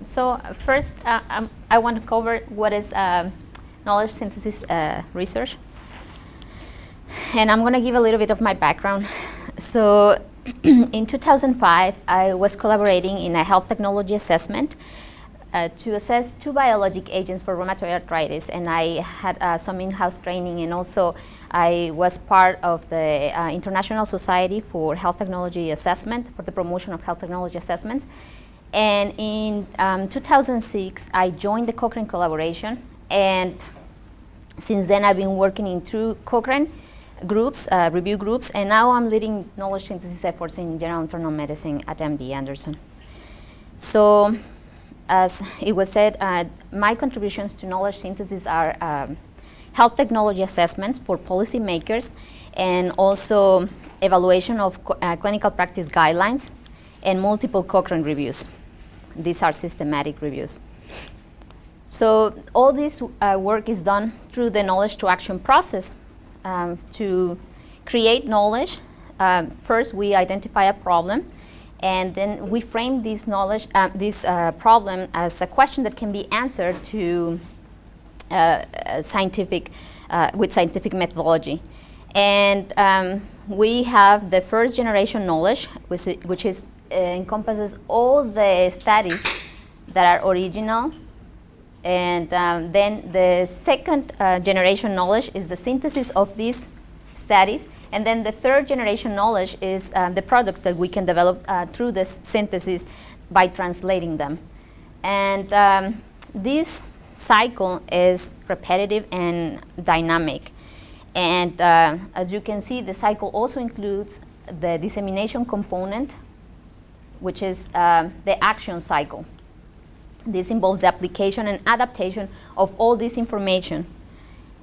So first, I want to cover what is knowledge synthesis research. And I'm going to give a little bit of my background. So in 2005, I was collaborating in a health technology assessment to assess 2 biologic agents for rheumatoid arthritis. And I had some in-house training, and also I was part of the International Society for Health Technology Assessment, for the promotion of health technology assessments. And in 2006, I joined the Cochrane collaboration. And since then, I've been working in 2 Cochrane groups, review groups, and now I'm leading knowledge synthesis efforts in general internal medicine at MD Anderson. So, as it was said, my contributions to knowledge synthesis are health technology assessments for policymakers, and also evaluation of clinical practice guidelines, and multiple Cochrane reviews. These are systematic reviews. So all this work is done through the knowledge to action process. To create knowledge, first we identify a problem, and then we frame this knowledge, this problem as a question that can be answered to scientific, with scientific methodology. And we have the first generation knowledge, which is encompasses all the studies that are original. And then the second generation knowledge is the synthesis of these studies. And then the third generation knowledge is the products that we can develop through this synthesis by translating them. And this cycle is repetitive and dynamic. And as you can see, the cycle also includes the dissemination component, which is the action cycle. This involves the application and adaptation of all this information.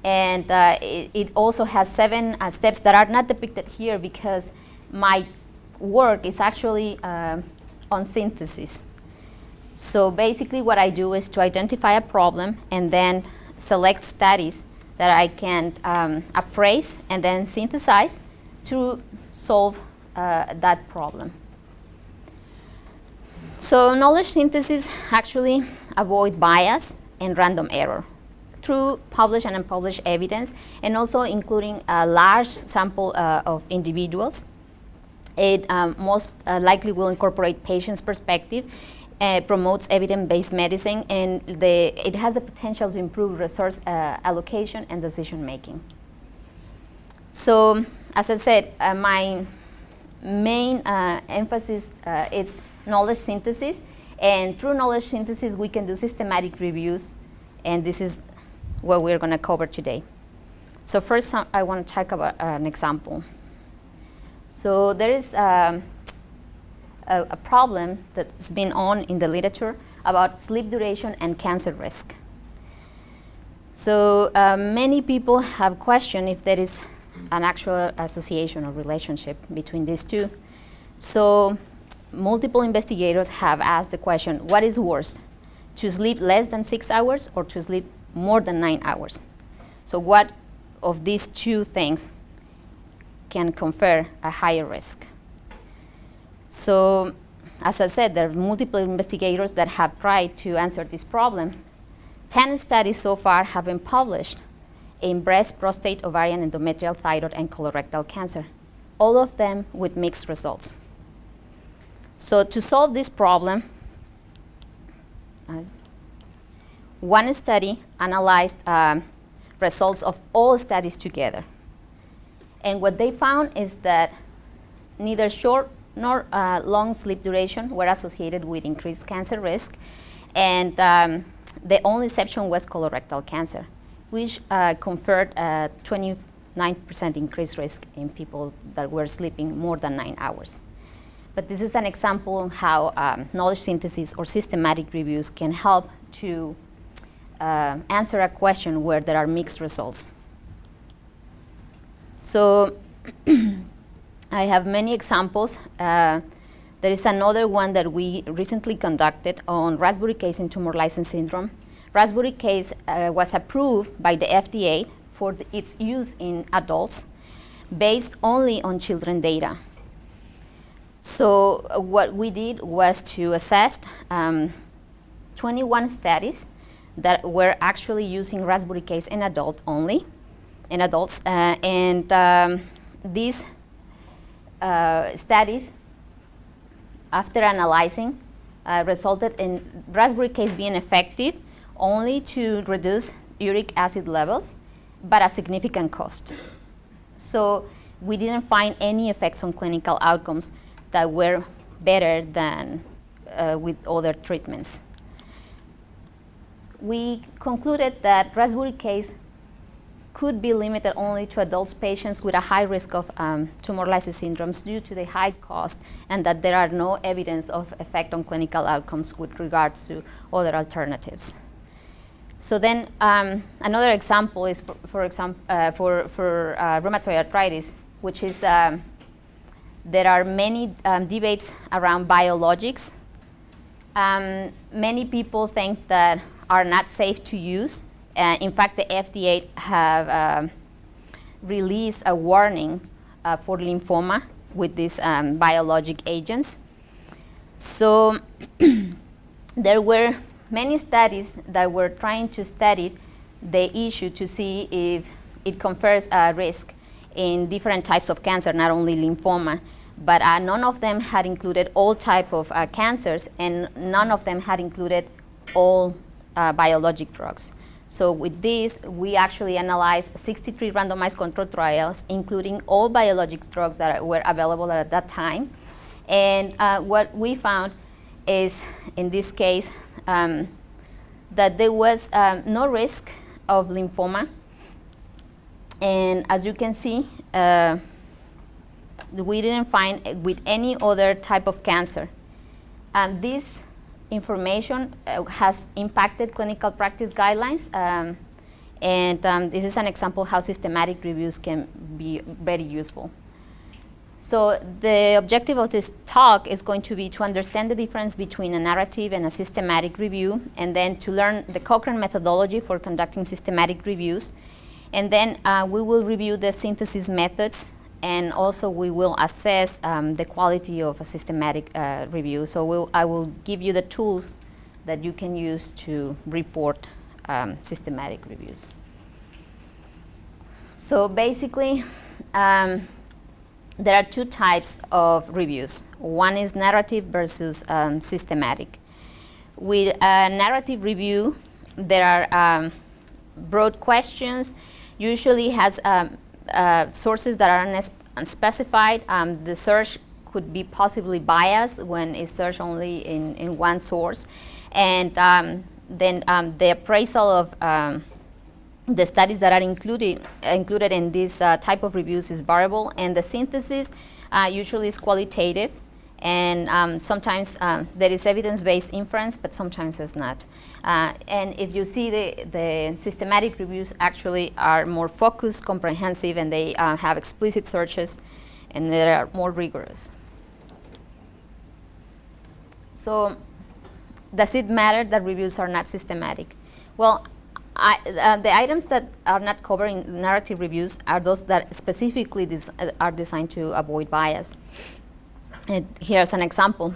And it also has 7 steps that are not depicted here because my work is actually on synthesis. So basically what I do is to identify a problem and then select studies that I can appraise and then synthesize to solve that problem. So knowledge synthesis actually avoid bias and random error through published and unpublished evidence, and also including a large sample of individuals. It most likely will incorporate patients' perspective, promotes evidence-based medicine, and it has the potential to improve resource allocation and decision making. So as I said, my main emphasis is knowledge synthesis, and through knowledge synthesis we can do systematic reviews, and this is what we're going to cover today. So first I want to talk about an example. So there is a problem that's been on in the literature about sleep duration and cancer risk. So many people have questioned if there is an actual association or relationship between these two. So multiple investigators have asked the question, what is worse, to sleep less than 6 hours or to sleep more than 9 hours? So what of these 2 things can confer a higher risk? So as I said, there are multiple investigators that have tried to answer this problem. 10 studies so far have been published in breast, prostate, ovarian, endometrial, thyroid, and colorectal cancer, all of them with mixed results. So to solve this problem, one study analyzed results of all studies together. And what they found is that neither short nor long sleep duration were associated with increased cancer risk. And the only exception was colorectal cancer, which conferred a 29% increased risk in people that were sleeping more than 9 hours. But this is an example of how knowledge synthesis or systematic reviews can help to answer a question where there are mixed results. So I have many examples. There is another one that we recently conducted on Raspberry case and tumor lysis syndrome. Raspberry case was approved by the FDA for its use in adults based only on children data. So what we did was to assess 21 studies that were actually using Raspberry case in adults, these studies, after analyzing, resulted in Raspberry case being effective only to reduce uric acid levels, but at significant cost. So we didn't find any effects on clinical outcomes that were better than with other treatments. We concluded that Raspberry case could be limited only to adult patients with a high risk of tumor lysis syndromes due to the high cost, and that there are no evidence of effect on clinical outcomes with regards to other alternatives. So then another example is for rheumatoid arthritis, which is there are many debates around biologics. Many people think that are not safe to use. In fact, the FDA have released a warning for lymphoma with these biologic agents. So there were many studies that were trying to study the issue to see if it confers a risk in different types of cancer, not only lymphoma, but none of them had included all type of cancers, and none of them had included all biologic drugs. So with this, we actually analyzed 63 randomized controlled trials, including all biologics drugs that were available at that time. And what we found is, in this case, that there was no risk of lymphoma. And as you can see, we didn't find with any other type of cancer. And this information has impacted clinical practice guidelines. This is an example how systematic reviews can be very useful. So the objective of this talk is going to be to understand the difference between a narrative and a systematic review, and then to learn the Cochrane methodology for conducting systematic reviews. And then we will review the synthesis methods, and also we will assess the quality of a systematic review. So I will give you the tools that you can use to report systematic reviews. So basically, there are two types of reviews. One is narrative versus systematic. With a narrative review, there are broad questions, usually has sources that are unspecified. The search could be possibly biased when it's searched only in one source. And then the appraisal of the studies that are included in this type of reviews is variable, and the synthesis usually is qualitative, and sometimes there is evidence-based inference, but sometimes it's not. And if you see the systematic reviews actually are more focused, comprehensive, and they have explicit searches, and they are more rigorous. So does it matter that reviews are not systematic? Well, the items that are not covered in narrative reviews are those that specifically are designed to avoid bias. And here's an example.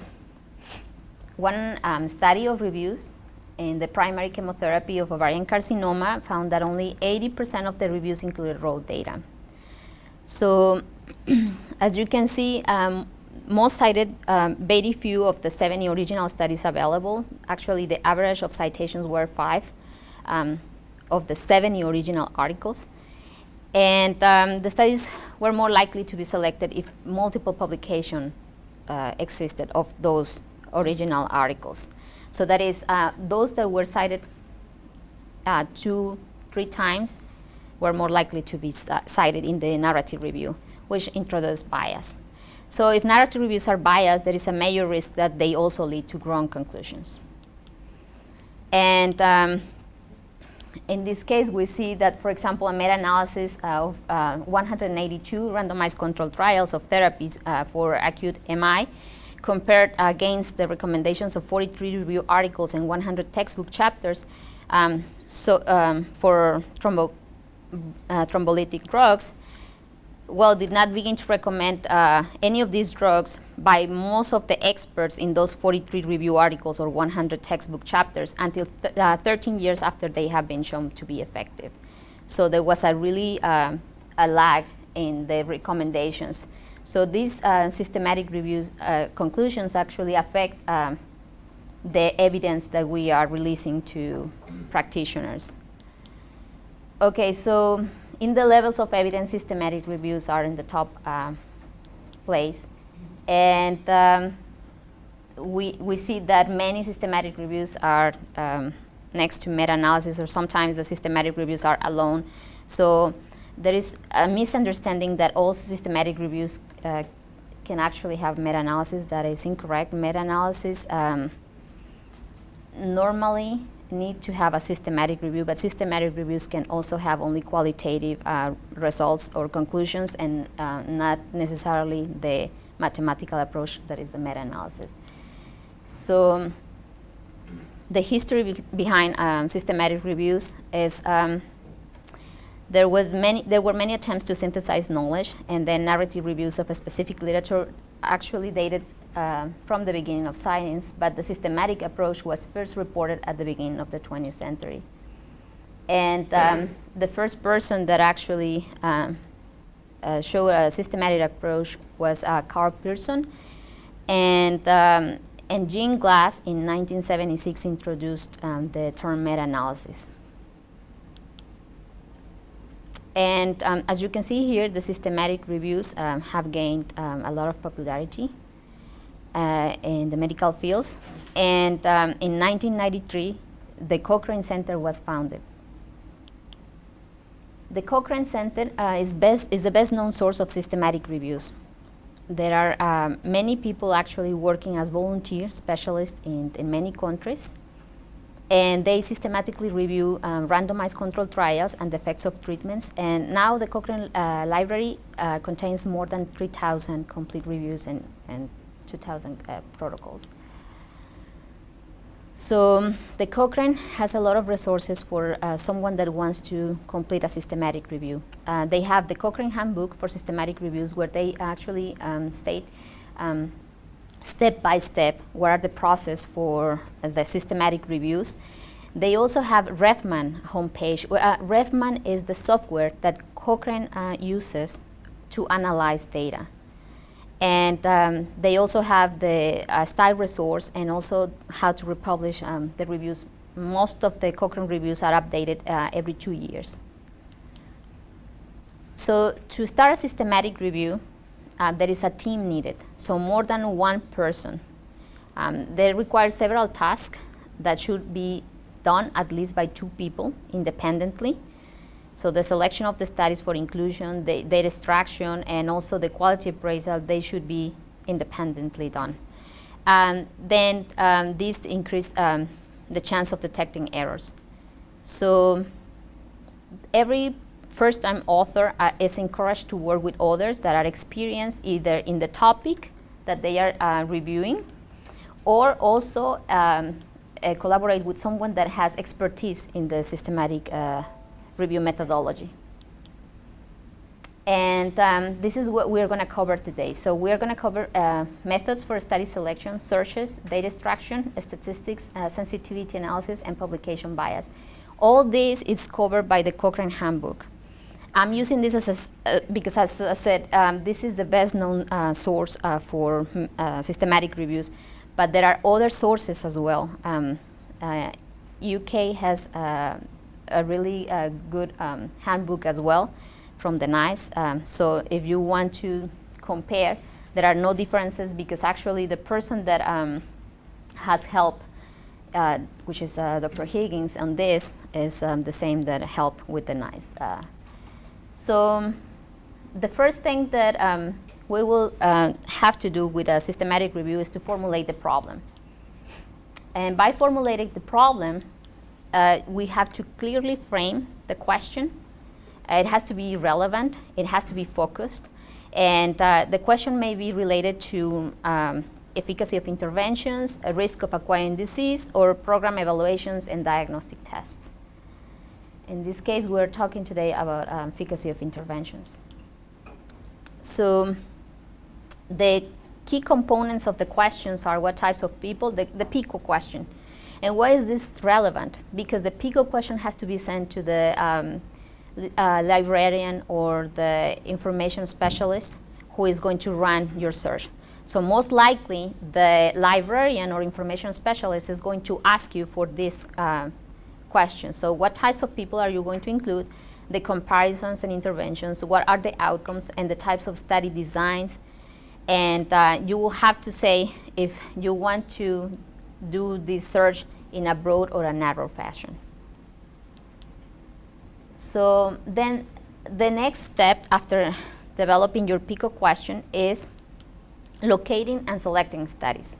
One study of reviews in the primary chemotherapy of ovarian carcinoma found that only 80% of the reviews included raw data. So as you can see, most cited very few of the 70 original studies available. Actually, the average of citations were 5. Of the 70 original articles. And the studies were more likely to be selected if multiple publications existed of those original articles. So that is, those that were cited 2-3 times were more likely to be cited in the narrative review, which introduced bias. So if narrative reviews are biased, there is a major risk that they also lead to wrong conclusions. And in this case, we see that, for example, a meta-analysis of 182 randomized controlled trials of therapies for acute MI compared against the recommendations of 43 review articles and 100 textbook chapters for thrombolytic drugs, well, did not begin to recommend any of these drugs by most of the experts in those 43 review articles or 100 textbook chapters until 13 years after they have been shown to be effective. So there was a really a lag in the recommendations. So these systematic reviews conclusions actually affect the evidence that we are releasing to practitioners. Okay, so in the levels of evidence, systematic reviews are in the top place. And we see that many systematic reviews are next to meta-analysis, or sometimes the systematic reviews are alone. So there is a misunderstanding that all systematic reviews can actually have meta-analysis. That is incorrect. Meta-analysis normally need to have a systematic review, but systematic reviews can also have only qualitative results or conclusions, and not necessarily the mathematical approach that is the meta-analysis. So the history behind systematic reviews is there were many attempts to synthesize knowledge, and then narrative reviews of a specific literature actually dated from the beginning of science, but the systematic approach was first reported at the beginning of the 20th century. And the first person that actually showed a systematic approach was Carl Pearson, and Jean Glass in 1976 introduced the term meta-analysis. And as you can see here, the systematic reviews have gained a lot of popularity in the medical fields. And in 1993, the Cochrane Center was founded. The Cochrane Center is the best known source of systematic reviews. There are many people actually working as volunteer specialists in many countries, and they systematically review randomized controlled trials and the effects of treatments. And now the Cochrane library contains more than 3,000 complete reviews and 2,000 protocols. So the Cochrane has a lot of resources for someone that wants to complete a systematic review. They have the Cochrane Handbook for Systematic Reviews, where they actually state step by step what are the process for the systematic reviews. They also have RefMan homepage. RefMan is the software that Cochrane uses to analyze data. And they also have the style resource, and also how to republish the reviews. Most of the Cochrane reviews are updated every 2 years. So to start a systematic review, there is a team needed, so more than one person. They require several tasks that should be done at least by 2 people independently. So the selection of the studies for inclusion, the data extraction, and also the quality appraisal, they should be independently done. Then this increased the chance of detecting errors. So every first-time author is encouraged to work with others that are experienced either in the topic that they are reviewing, or also collaborate with someone that has expertise in the systematic review methodology. And this is what we're going to cover today. So we're going to cover methods for study selection, searches, data extraction, statistics, sensitivity analysis, and publication bias. All this is covered by the Cochrane Handbook. I'm using this because, as I said, this is the best known source for systematic reviews, but there are other sources as well. UK has a really good handbook as well from the NICE. So if you want to compare, there are no differences, because actually the person that has helped, which is Dr. Higgins on this, is the same that helped with the NICE. So the first thing that we will have to do with a systematic review is to formulate the problem. And by formulating the problem, we have to clearly frame the question. It has to be relevant, it has to be focused, and the question may be related to efficacy of interventions, a risk of acquiring disease, or program evaluations and diagnostic tests. In this case, we're talking today about efficacy of interventions. So the key components of the questions are what types of people, the PICO question. And why is this relevant? Because the PICO question has to be sent to the librarian or the information specialist who is going to run your search. So most likely, the librarian or information specialist is going to ask you for this question. So what types of people are you going to include? The comparisons and interventions, what are the outcomes and the types of study designs. And you will have to say if you want to do this search in a broad or a narrow fashion. So then the next step after developing your PICO question is locating and selecting studies.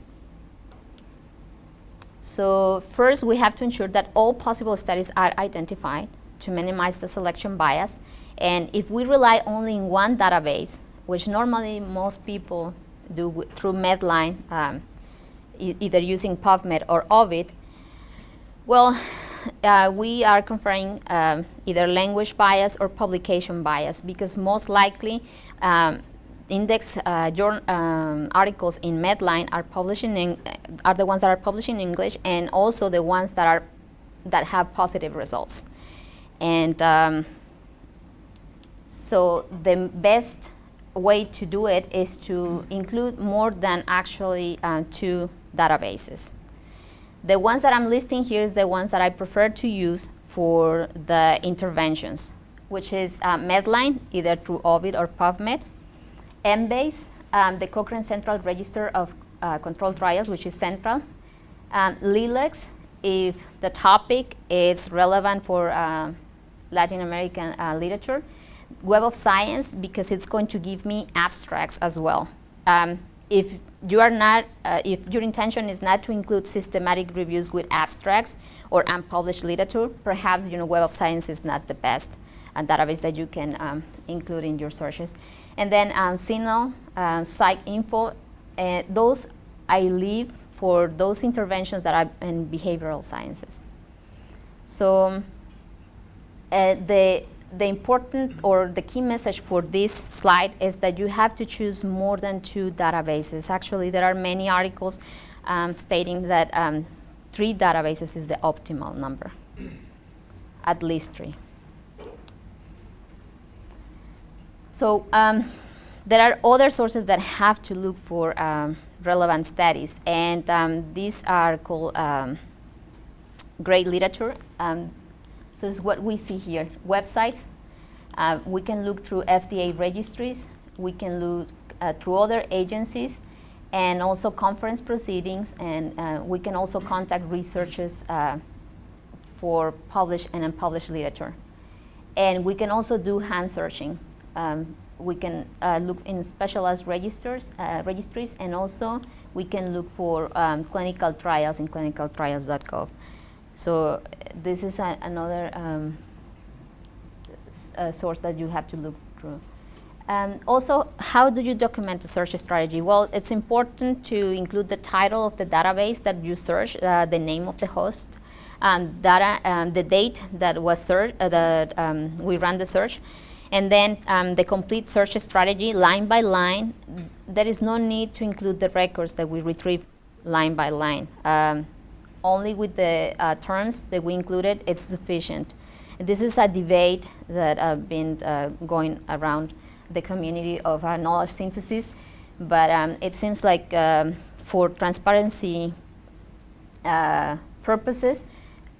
So first we have to ensure that all possible studies are identified to minimize the selection bias. And if we rely only in one database, which normally most people do through Medline, either using PubMed or Ovid, well, we are conferring either language bias or publication bias, because most likely index articles in Medline are published are the ones that are published in English, and also the ones that have positive results. And so the best way to do it is to include more than actually 2 databases. The ones that I'm listing here is the ones that I prefer to use for the interventions, which is Medline, either through Ovid or PubMed, Embase, the Cochrane Central Register of Controlled Trials, which is central, Lilex, if the topic is relevant for Latin American literature, Web of Science, because it's going to give me abstracts as well. If you are not, if your intention is not to include systematic reviews with abstracts or unpublished literature, perhaps Web of Science is not the best database that you can include in your searches. And then CINAHL, PsycInfo, those I leave for those interventions that are in behavioral sciences. So the important or the key message for this slide is that you have to choose more than 2 databases. Actually, there are many articles stating that 3 databases is the optimal number, at least 3. So there are other sources that have to look for relevant studies, and these are called great literature. So this is what we see here. Websites, we can look through FDA registries, we can look through other agencies, and also conference proceedings, and we can also contact researchers for published and unpublished literature. And we can also do hand searching. We can look in specialized registries, and also we can look for clinical trials in clinicaltrials.gov. So this is another source that you have to look through. Also, how do you document a search strategy? Well, it's important to include the title of the database that you search, the name of the host, the date that was we ran the search, and then the complete search strategy line by line. There is no need to include the records that we retrieve line by line. Only with the terms that we included, it's sufficient. This is a debate that has been going around the community of knowledge synthesis, but it seems like for transparency purposes,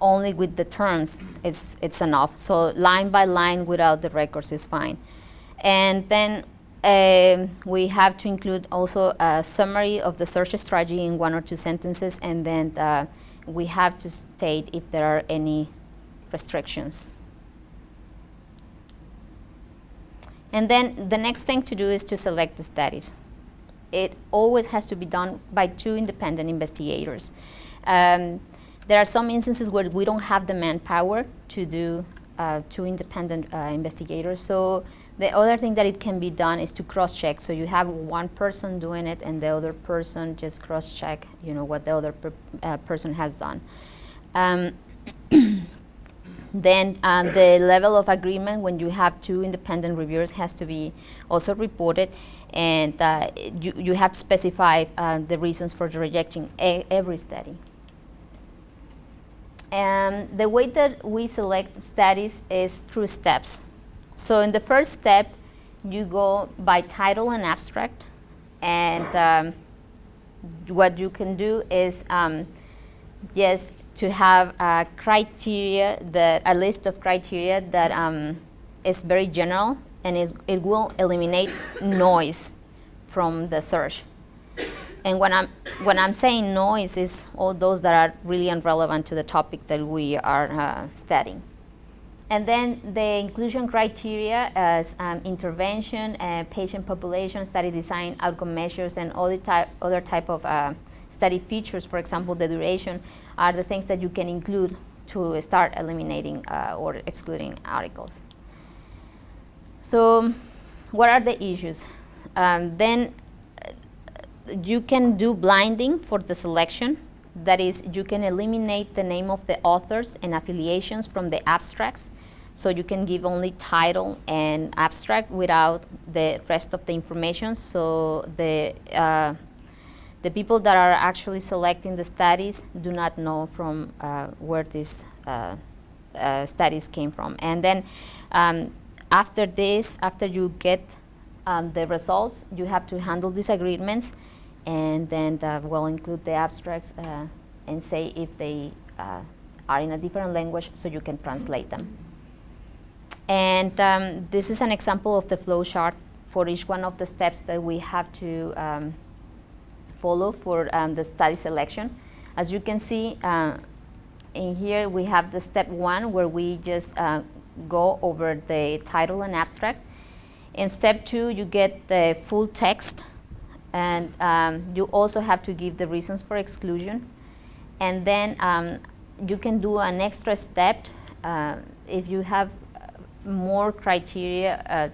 only with the terms it's enough. So line by line without the records is fine. And then we have to include also a summary of the search strategy in 1 or 2 sentences, and then we have to state if there are any restrictions. And then the next thing to do is to select the studies. It always has to be done by 2 independent investigators. There are some instances where we don't have the manpower to do 2 independent investigators. So the other thing that it can be done is to cross-check. So you have one person doing it, and the other person just cross-check, what the other person has done. Then the level of agreement when you have two independent reviewers has to be also reported, and you have to specify the reasons for rejecting every study. And the way that we select studies is through steps. So in the first step, you go by title and abstract, and what you can do is just to have a list of criteria that is very general, and it will eliminate noise from the search. And when I'm saying noise, is all those that are really irrelevant to the topic that we are studying. And then the inclusion criteria as intervention, patient population, study design, outcome measures, and other type of study features, for example, the duration, are the things that you can include to start eliminating or excluding articles. So what are the issues? Then you can do blinding for the selection. That is, you can eliminate the name of the authors and affiliations from the abstracts. So you can give only title and abstract without the rest of the information. So the people that are actually selecting the studies do not know from where these studies came from. And then after you get the results, you have to handle disagreements, and then we'll include the abstracts and say if they are in a different language so you can translate them. And this is an example of the flow chart for each one of the steps that we have to follow for the study selection. As you can see, in here we have the step 1 where we just go over the title and abstract. In step 2, you get the full text, and you also have to give the reasons for exclusion. And then you can do an extra step if you have more criteria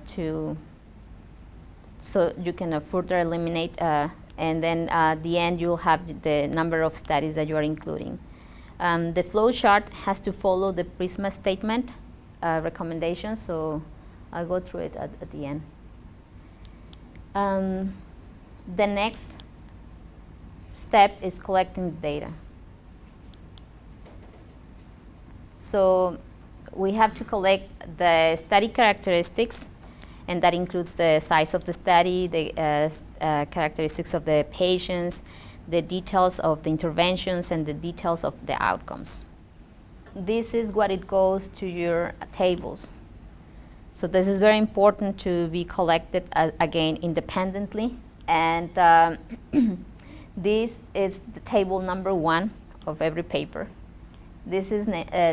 so you can further eliminate, and then at the end you'll have the number of studies that you are including. The flow chart has to follow the PRISMA statement recommendations, so I'll go through it at the end. The next step is collecting the data. So we have to collect the study characteristics, and that includes the size of the study, the characteristics of the patients, the details of the interventions, and the details of the outcomes. This is what it goes to your tables. So this is very important to be collected again independently, and this is the table number 1 of every paper. This is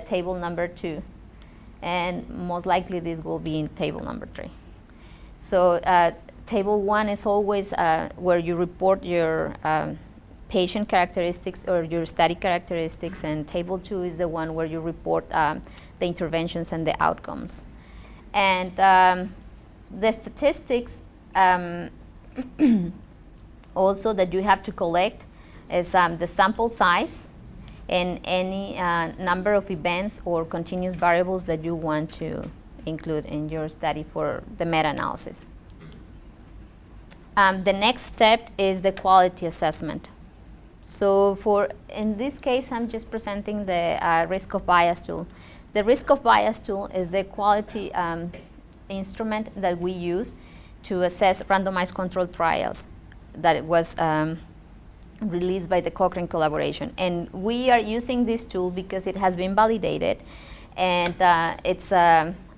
table number 2, and most likely this will be in table number 3. So table 1 is always where you report your patient characteristics or your study characteristics, and table 2 is the one where you report the interventions and the outcomes. And the statistics also that you have to collect is the sample size and any number of events or continuous variables that you want to include in your study for the meta-analysis. The next step is the quality assessment. So in this case, I'm just presenting the risk of bias tool. The risk of bias tool is the quality instrument that we use to assess randomized controlled trials that was released by the Cochrane collaboration. And we are using this tool because it has been validated, and it's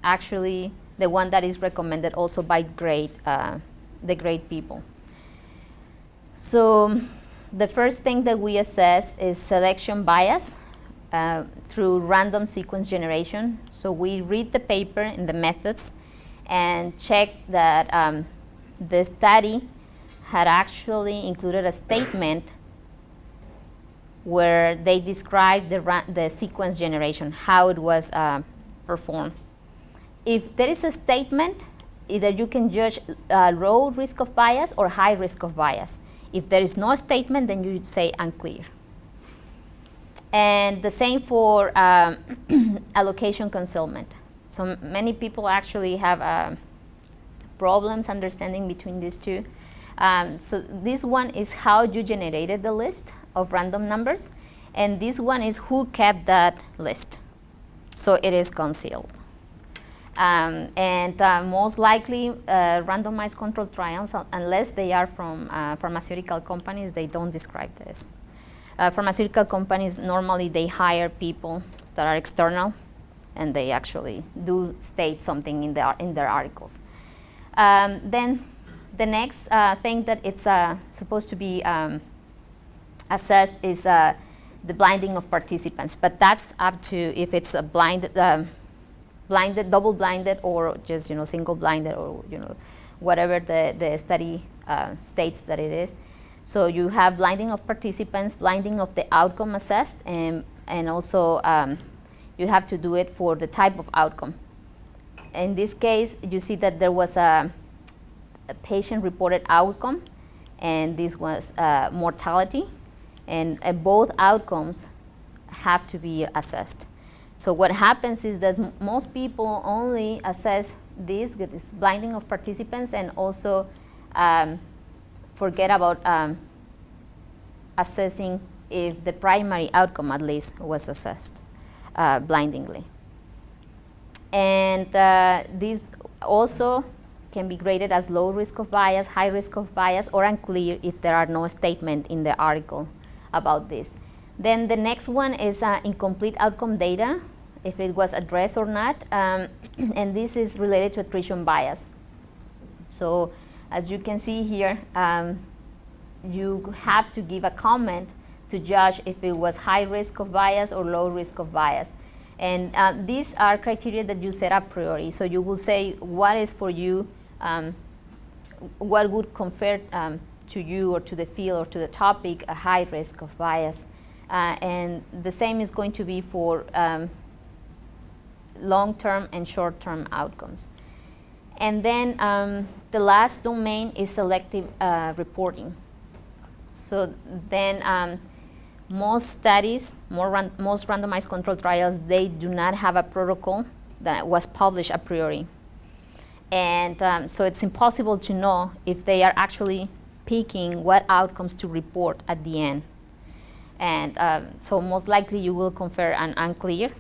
actually the one that is recommended also by the great people. So the first thing that we assess is selection bias through random sequence generation. So we read the paper in the methods and check that the study had actually included a statement where they described the sequence generation, how it was performed. If there is a statement, either you can judge low risk of bias or high risk of bias. If there is no statement, then you say unclear. And the same for allocation concealment. So many people actually have problems understanding between these two. So this one is how you generated the list of random numbers, and this one is who kept that list. So it is concealed. And most likely randomized controlled trials, unless they are from pharmaceutical companies, they don't describe this. Pharmaceutical companies, normally they hire people that are external, and they actually do state something in their articles. Then the next thing that it's supposed to be assessed is the blinding of participants, but that's up to if it's a blinded, double-blinded, or just single-blinded, or whatever the study states that it is. So you have blinding of participants, blinding of the outcome assessed, and also you have to do it for the type of outcome. In this case, you see that there was a patient-reported outcome, and this was mortality, and both outcomes have to be assessed. So what happens is that most people only assess this blinding of participants, and also forget about assessing if the primary outcome at least was assessed blindingly. And these also can be graded as low risk of bias, high risk of bias, or unclear if there are no statement in the article about this. Then the next one is incomplete outcome data, if it was addressed or not, and this is related to attrition bias. So as you can see here, you have to give a comment to judge if it was high risk of bias or low risk of bias. And these are criteria that you set a priori. So you will say what is for you, what would confer to you or to the field or to the topic a high risk of bias. And the same is going to be for long-term and short-term outcomes. And then the last domain is selective reporting. So then most studies, most randomized controlled trials, they do not have a protocol that was published a priori. And so it's impossible to know if they are actually picking what outcomes to report at the end. And so most likely you will confer an unclear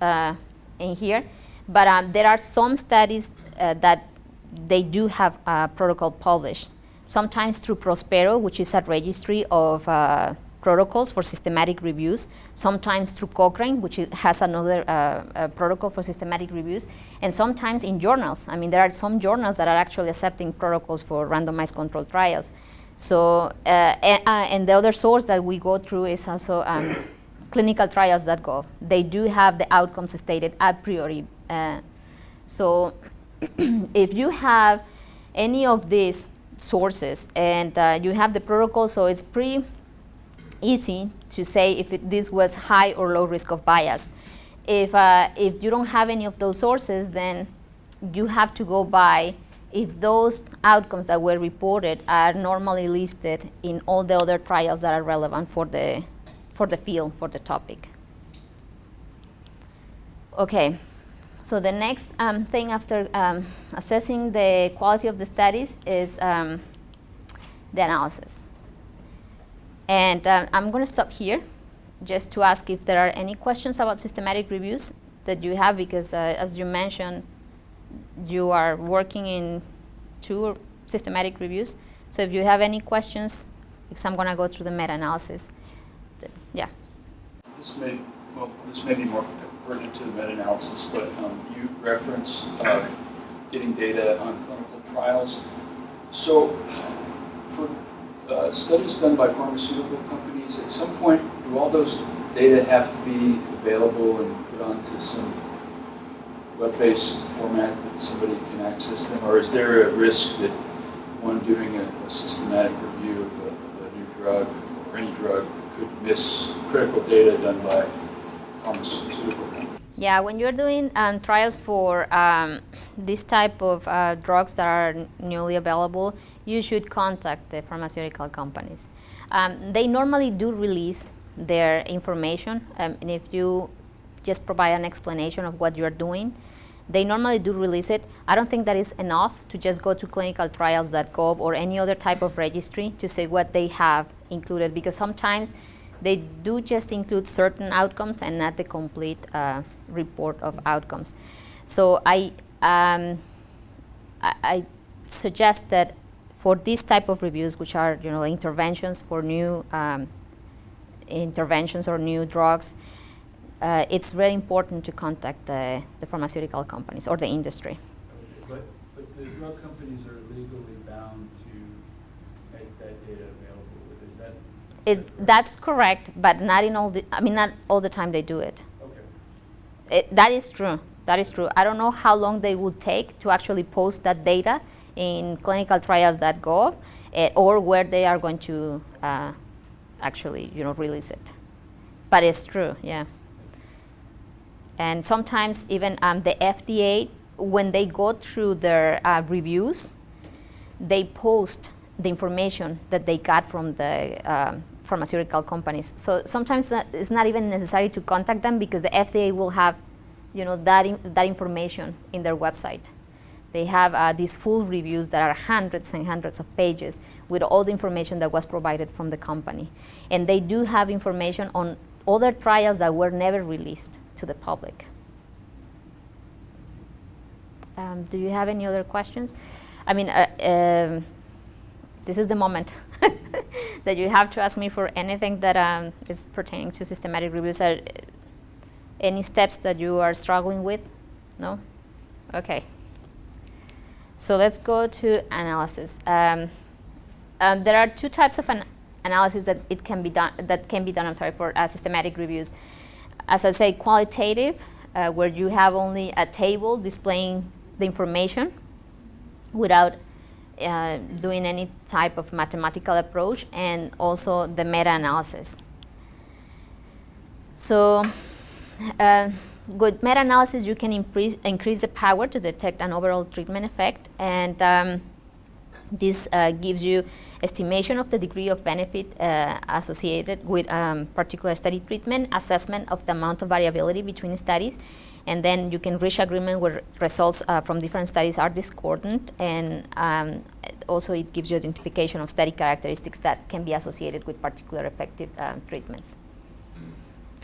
in here. But there are some studies that they do have a protocol published, sometimes through Prospero, which is a registry of protocols for systematic reviews, sometimes through Cochrane, which has another protocol for systematic reviews, and sometimes in journals. I mean, there are some journals that are actually accepting protocols for randomized controlled trials. So, and the other source that we go through is also clinicaltrials.gov. They do have the outcomes stated a priori. So if you have any of these sources and you have the protocol, so it's pretty easy to say if this was high or low risk of bias. If you don't have any of those sources, then you have to go by if those outcomes that were reported are normally listed in all the other trials that are relevant for the field, for the topic. Okay, so the next thing after assessing the quality of the studies is the analysis. And I'm going to stop here just to ask if there are any questions about systematic reviews that you have, because as you mentioned, you are working in 2 systematic reviews. So if you have any questions, because I'm going to go through the meta-analysis. Yeah. This may be more pertinent to the meta-analysis, but you referenced getting data on clinical trials. So for studies done by pharmaceutical companies, at some point, do all those data have to be available and put onto some web-based format that somebody can access them, or is there a risk that one doing a systematic review of a new drug or any drug could miss critical data done by pharmaceutical companies? Yeah, when you're doing trials for this type of drugs that are newly available, you should contact the pharmaceutical companies. They normally do release their information, and if you just provide an explanation of what you're doing, they normally do release it. I don't think that is enough to just go to clinicaltrials.gov or any other type of registry to say what they have included, because sometimes they do just include certain outcomes and not the complete report of outcomes. So I suggest that for this type of reviews, which are interventions for new interventions or new drugs, it's very important to contact the pharmaceutical companies or the industry. Okay, but the drug companies are legally bound to make that data available. Is that? That's correct, but not in all the. I mean, not all the time they do it. Okay. That is true. That is true. I don't know how long they would take to actually post that data in clinicaltrials.gov, or where they are going to actually release it. But it's true, yeah. And sometimes even the FDA, when they go through their reviews, they post the information that they got from the pharmaceutical companies. So sometimes it's not even necessary to contact them, because the FDA will have that information in their website. They have these full reviews that are hundreds and hundreds of pages with all the information that was provided from the company. And they do have information on other trials that were never released to the public. Do you have any other questions? I mean, this is the moment that you have to ask me for anything that is pertaining to systematic reviews. Any steps that you are struggling with? No? Okay. So let's go to analysis. There are two types of analysis that can be done. For systematic reviews. As I say, qualitative, where you have only a table displaying the information without doing any type of mathematical approach, and also the meta-analysis. So with meta-analysis, you can increase the power to detect an overall treatment effect, and this gives you estimation of the degree of benefit associated with particular study treatment, assessment of the amount of variability between studies, and then you can reach agreement where results from different studies are discordant, and also it gives you identification of study characteristics that can be associated with particular effective treatments.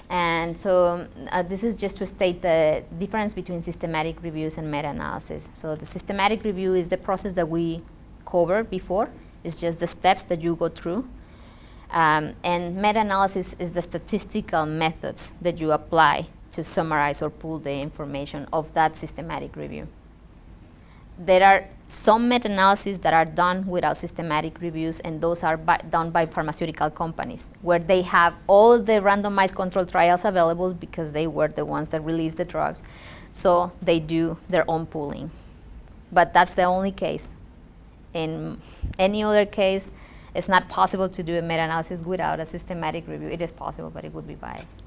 And so this is just to state the difference between systematic reviews and meta-analysis. So the systematic review is the process that we covered before. It's just the steps that you go through. And meta-analysis is the statistical methods that you apply to summarize or pull the information of that systematic review. There are some meta-analyses that are done without systematic reviews, and those are done by pharmaceutical companies, where they have all the randomized controlled trials available because they were the ones that released the drugs. So they do their own pooling. But that's the only case. In any other case, it's not possible to do a meta-analysis without a systematic review. It is possible, but it would be biased.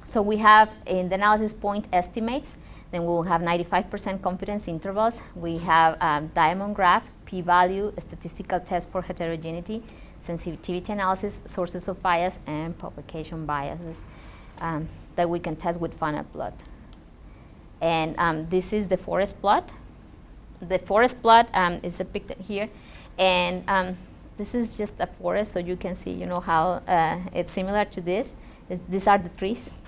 So we have in the analysis point estimates. Then we'll have 95% confidence intervals. We have diamond graph, p-value, statistical test for heterogeneity, sensitivity analysis, sources of bias, and publication biases that we can test with finite plot. And this is the forest plot. The forest plot is depicted here. And this is just a forest, so you can see how it's similar to this. These are the trees,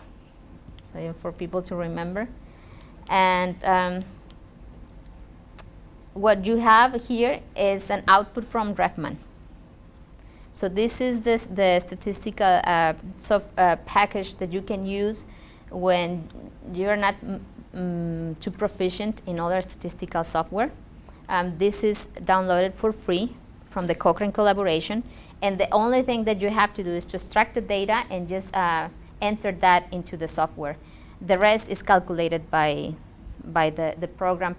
so for people to remember. And what you have here is an output from Refman. So this is the statistical package that you can use when you're not too proficient in other statistical software. This is downloaded for free from the Cochrane collaboration. And the only thing that you have to do is to extract the data and just enter that into the software. The rest is calculated by the program.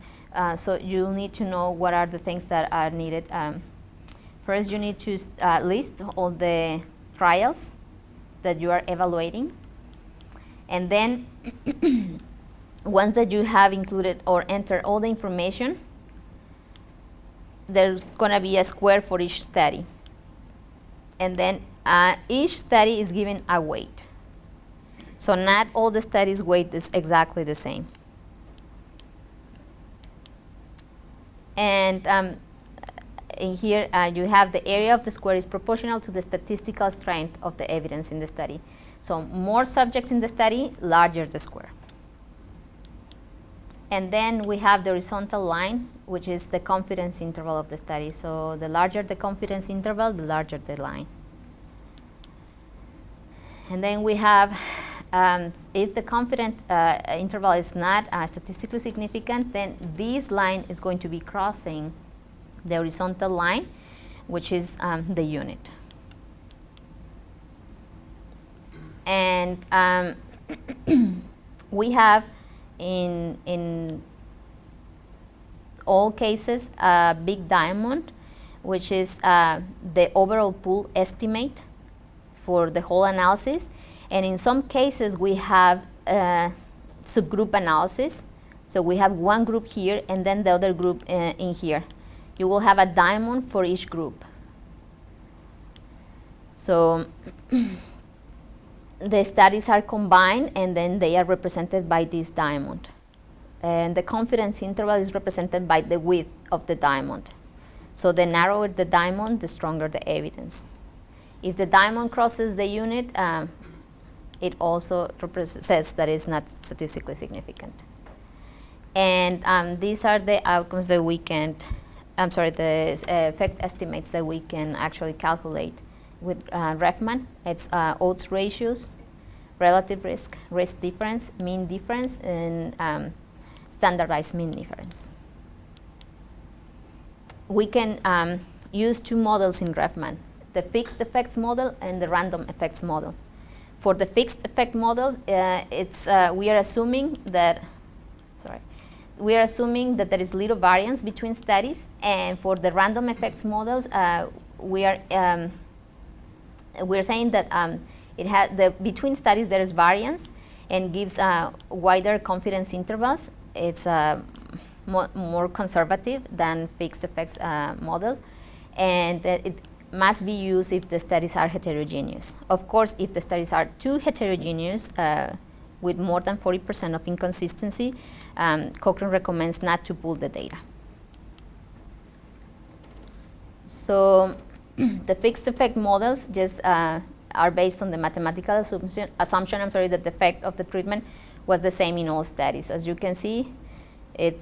So you'll need to know what are the things that are needed. First, you need to list all the trials that you are evaluating. And then once that you have included or entered all the information, there's going to be a square for each study. And then each study is given a weight. So not all the studies' weight is exactly the same. And in here you have the area of the square is proportional to the statistical strength of the evidence in the study. So more subjects in the study, larger the square. And then we have the horizontal line, which is the confidence interval of the study. So the larger the confidence interval, the larger the line. And then we have, if the confidence interval is not statistically significant, then this line is going to be crossing the horizontal line, which is the unit. And we have in all cases a big diamond, which is the overall pool estimate for the whole analysis. And in some cases we have subgroup analysis. So we have one group here and then the other group in here. You will have a diamond for each group. So the studies are combined and then they are represented by this diamond. And the confidence interval is represented by the width of the diamond. So the narrower the diamond, the stronger the evidence. If the diamond crosses the unit, it also says that it's not statistically significant. And these are the outcomes that we can, the effect estimates that we can actually calculate with Refman. It's odds ratios, relative risk, risk difference, mean difference, and standardized mean difference. We can use two models in Refman, the fixed effects model and the random effects model. For the fixed effect models, we are assuming that there is little variance between studies, and for the random effects models, we're saying that between studies there is variance and gives wider confidence intervals. It's more conservative than fixed effects models, and it must be used if the studies are heterogeneous. Of course, if the studies are too heterogeneous, with more than 40% of inconsistency, Cochrane recommends not to pool the data. So the fixed effect models just are based on the mathematical assumption that the effect of the treatment was the same in all studies. As you can see, it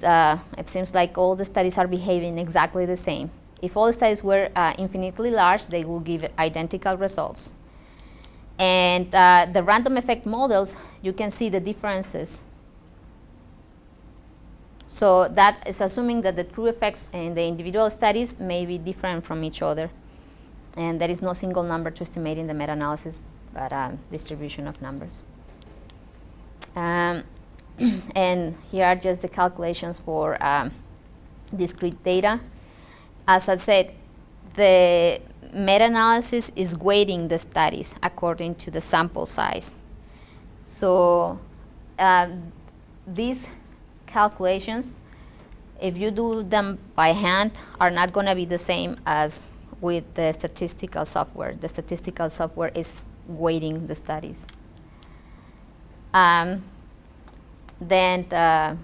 seems like all the studies are behaving exactly the same. If all studies were infinitely large, they will give identical results. And the random effect models, you can see the differences. So that is assuming that the true effects in the individual studies may be different from each other. And there is no single number to estimate in the meta-analysis, but distribution of numbers. And here are just the calculations for discrete data. As I said, the meta-analysis is weighting the studies according to the sample size. So these calculations, if you do them by hand, are not going to be the same as with the statistical software. The statistical software is weighting the studies. Then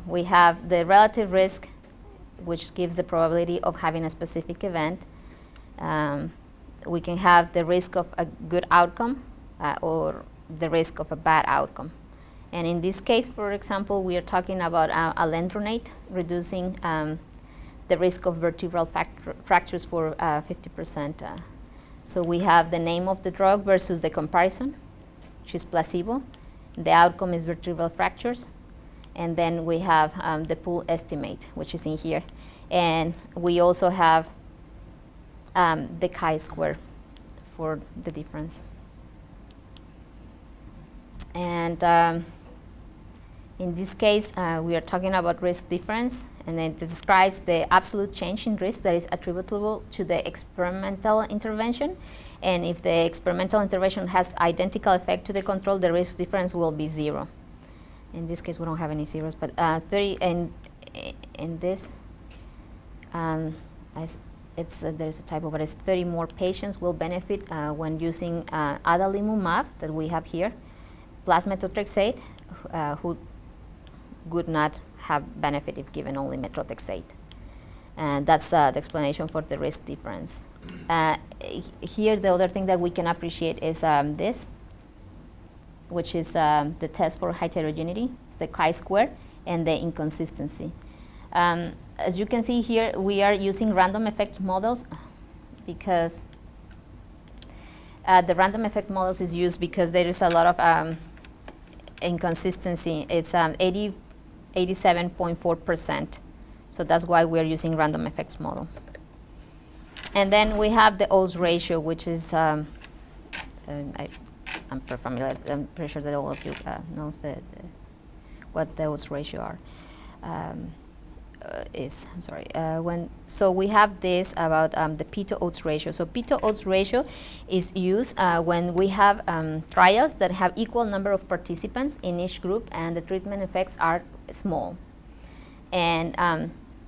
we have the relative risk, which gives the probability of having a specific event. We can have the risk of a good outcome or the risk of a bad outcome. And in this case, for example, we are talking about alendronate, reducing the risk of vertebral fractures for 50%. So we have the name of the drug versus the comparison, which is placebo. The outcome is vertebral fractures. And then we have the pool estimate, which is in here. And we also have the chi-square for the difference. And in this case, we are talking about risk difference, and it describes the absolute change in risk that is attributable to the experimental intervention. And if the experimental intervention has identical effect to the control, the risk difference will be 0. In this case, we don't have any zeros, but 30 in this, there's a typo, but it's 30 more patients will benefit when using adalimumab that we have here, plus methotrexate, who would not have benefit if given only methotrexate. And that's the explanation for the risk difference. Here, the other thing that we can appreciate is this, which is the test for heterogeneity. It's the chi-square and the inconsistency. As you can see here, we are using random effect models because the random effect models is used because there is a lot of inconsistency. It's 87.4%. So that's why we're using random effects model. And then we have the odds ratio, which is, I'm pretty familiar. I'm pretty sure that all of you knows what the odds ratio are. So we have this about the P to odds ratio. So P to odds ratio is used when we have trials that have equal number of participants in each group and the treatment effects are small. And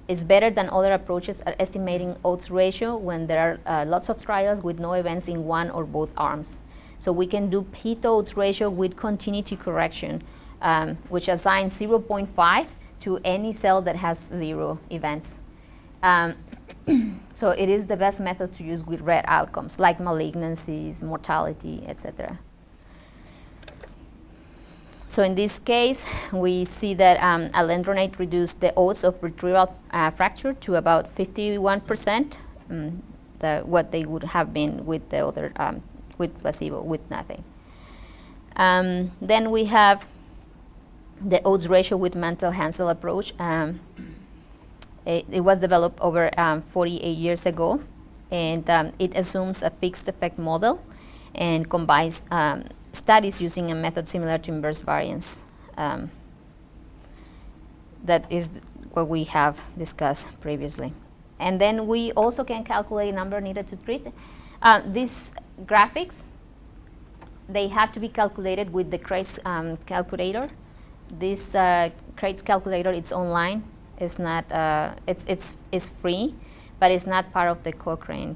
it's better than other approaches at estimating odds ratio when there are lots of trials with no events in one or both arms. So we can do P to odds ratio with continuity correction, which assigns 0.5 to any cell that has 0 events. So it is the best method to use with rare outcomes like malignancies, mortality, etc. So in this case, we see that alendronate reduced the odds of retrieval fracture to about 51%, what they would have been with the other, with placebo, with nothing. Then we have the odds ratio with Mantel-Hansel approach. It was developed over 48 years ago, and it assumes a fixed effect model and combines studies using a method similar to inverse variance. That is what we have discussed previously. And then we also can calculate number needed to treat. These graphics, they have to be calculated with the CRATES calculator. This CRATES calculator, it's online. It's not, it's free, but it's not part of the Cochrane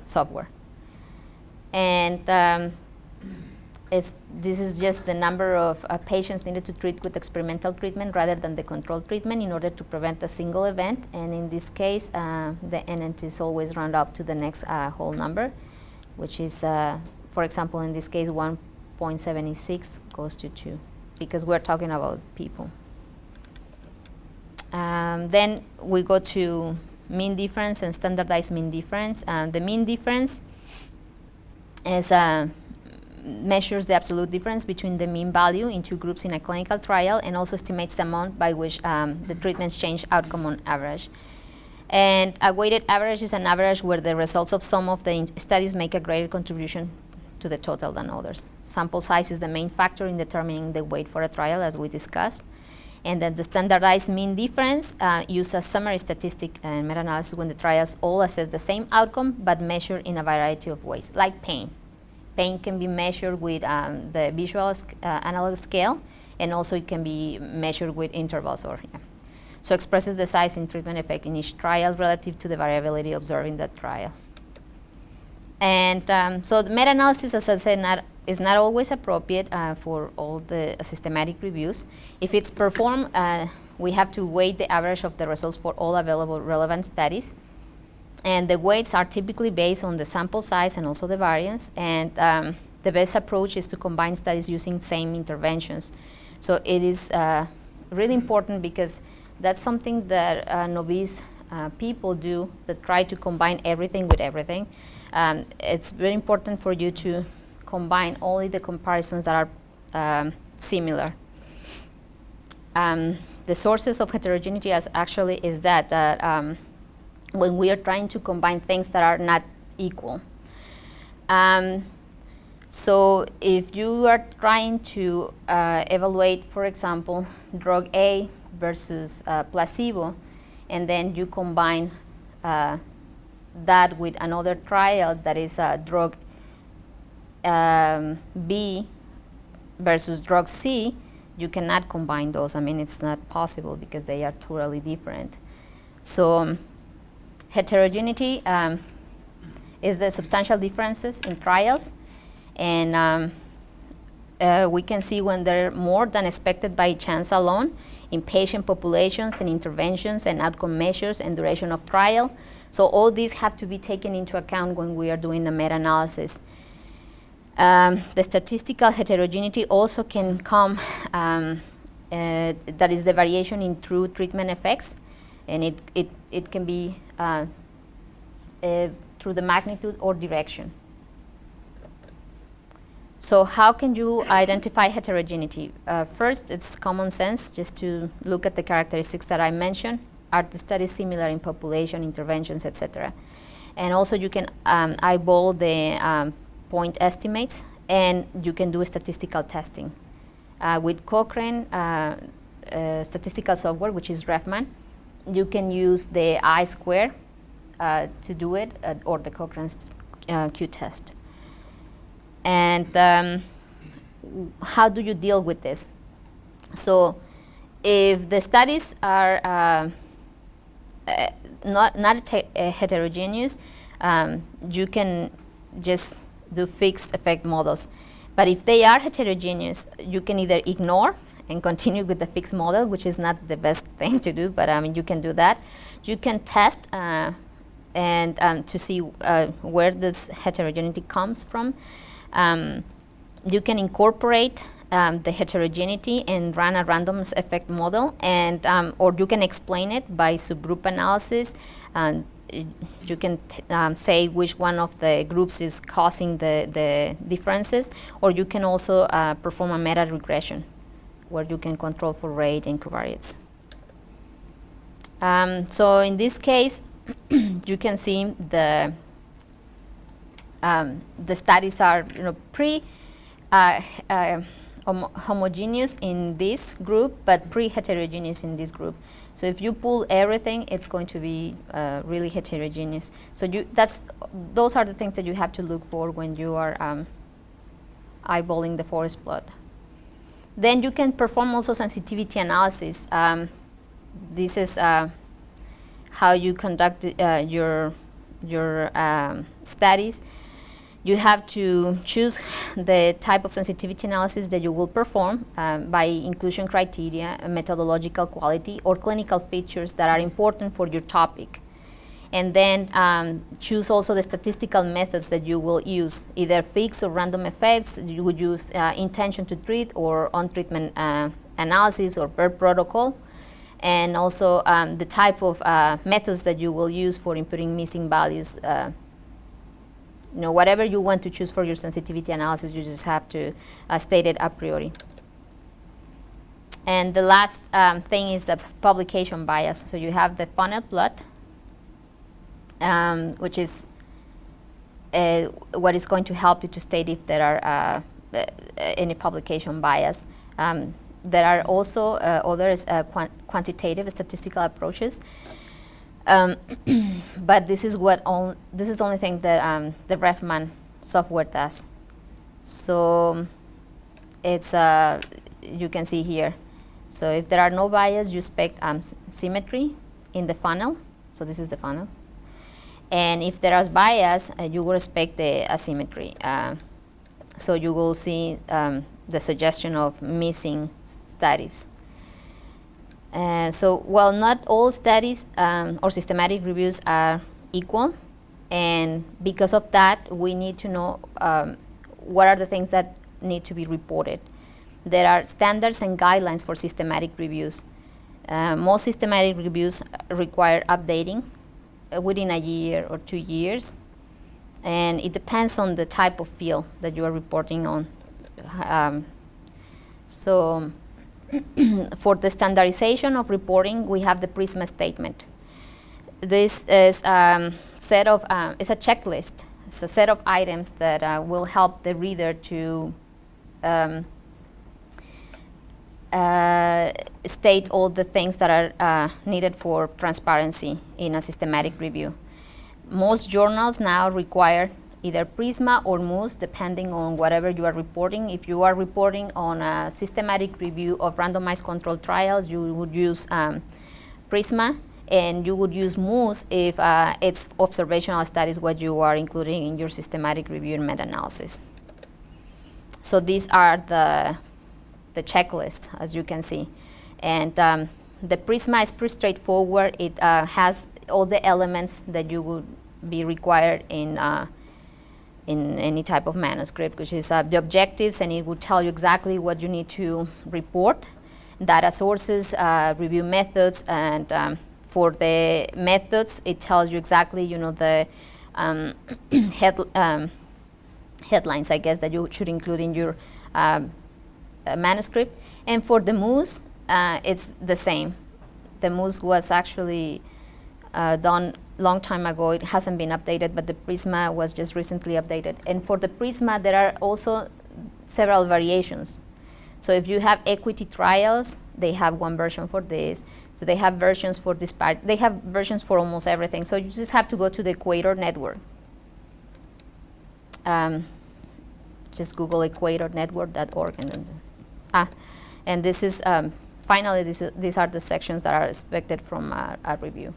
software. And this is just the number of patients needed to treat with experimental treatment rather than the control treatment in order to prevent a single event. And in this case, the NNT is always round up to the next whole number, which is, for example, in this case, 1.76 goes to 2, because we're talking about people. Then we go to mean difference and standardized mean difference. The mean difference is measures the absolute difference between the mean value in two groups in a clinical trial and also estimates the amount by which the treatments change outcome on average. And a weighted average is an average where the results of some of the studies make a greater contribution to the total than others. Sample size is the main factor in determining the weight for a trial, as we discussed. And then the standardized mean difference uses summary statistic and meta-analysis when the trials all assess the same outcome but measured in a variety of ways, like pain. Pain can be measured with the visual analog scale, and also it can be measured with intervals. So expresses the size in treatment effect in each trial relative to the variability observed in that trial. And so the meta-analysis, as I said, is not always appropriate for all the systematic reviews. If it's performed, we have to weight the average of the results for all available relevant studies. And the weights are typically based on the sample size and also the variance. And the best approach is to combine studies using same interventions. So it is really important because that's something that novice people do, that try to combine everything with everything. It's very important for you to combine only the comparisons that are similar. The sources of heterogeneity is that when we are trying to combine things that are not equal. So if you are trying to evaluate, for example, drug A versus placebo, and then you combine that with another trial that is drug B versus drug C, you cannot combine those. I mean, it's not possible because they are totally different. So heterogeneity is the substantial differences in trials, and we can see when they're more than expected by chance alone in patient populations and interventions and outcome measures and duration of trial. So all these have to be taken into account when we are doing a meta-analysis. The statistical heterogeneity also can come, that is the variation in true treatment effects, and it can be through the magnitude or direction. So how can you identify heterogeneity? First, it's common sense just to look at the characteristics that I mentioned. Are the studies similar in population, interventions, etc.? And also you can eyeball the point estimates, and you can do statistical testing. With Cochrane statistical software, which is RefMan, you can use the I-square to do it, or the Cochrane Q-test. And how do you deal with this? So if the studies are not heterogeneous, you can just do fixed effect models. But if they are heterogeneous, you can either ignore and continue with the fixed model, which is not the best thing to do, but you can do that. You can test and to see where this heterogeneity comes from. You can incorporate the heterogeneity and run a random effect model, and or you can explain it by subgroup analysis. And you can say which one of the groups is causing the differences, or you can also perform a meta regression where you can control for rate and covariates. So in this case, you can see the studies are pretty homogeneous in this group, but pre-heterogeneous in this group. So if you pull everything, it's going to be really heterogeneous. So those are the things that you have to look for when you are eyeballing the forest plot. Then you can perform also sensitivity analysis. This is how you conduct your studies. You have to choose the type of sensitivity analysis that you will perform by inclusion criteria, methodological quality, or clinical features that are important for your topic. And then choose also the statistical methods that you will use, either fixed or random effects. You would use intention to treat or on-treatment analysis or per protocol. And also the type of methods that you will use for inputting missing values. Whatever you want to choose for your sensitivity analysis, you just have to state it a priori. And the last thing is the publication bias. So you have the funnel plot, which is what is going to help you to state if there are any publication bias. There are also other quantitative statistical approaches. But this is this is the only thing that the RefMan software does. So it's you can see here. So if there are no bias, you expect symmetry in the funnel. So this is the funnel. And if there is bias, you will expect the asymmetry. So you will see the suggestion of missing studies. So while not all studies or systematic reviews are equal, and because of that, we need to know what are the things that need to be reported. There are standards and guidelines for systematic reviews. Most systematic reviews require updating within a year or 2 years, and it depends on the type of field that you are reporting on. So for the standardization of reporting, we have the PRISMA statement. This is set of it's a checklist. It's a set of items that will help the reader to state all the things that are needed for transparency in a systematic review. Most journals now require either PRISMA or MOOS, depending on whatever you are reporting. If you are reporting on a systematic review of randomized controlled trials, you would use PRISMA. And you would use MOOS if it's observational studies what you are including in your systematic review and meta-analysis. So these are the checklists, as you can see. And the Prisma is pretty straightforward. It has all the elements that you would be required in any type of manuscript, which is the objectives, and it will tell you exactly what you need to report, data sources, review methods, and for the methods, it tells you exactly, the headlines, I guess, that you should include in your manuscript. And for the MOOS, it's the same. The MOOS was actually done long time ago. It hasn't been updated, but the Prisma was just recently updated. And for the Prisma, there are also several variations. So if you have equity trials, they have one version for this. So they have versions for this part. They have versions for almost everything. So you just have to go to the Equator Network. Just Google equatornetwork.org. And this is, finally, these are the sections that are expected from our review.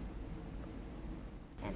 And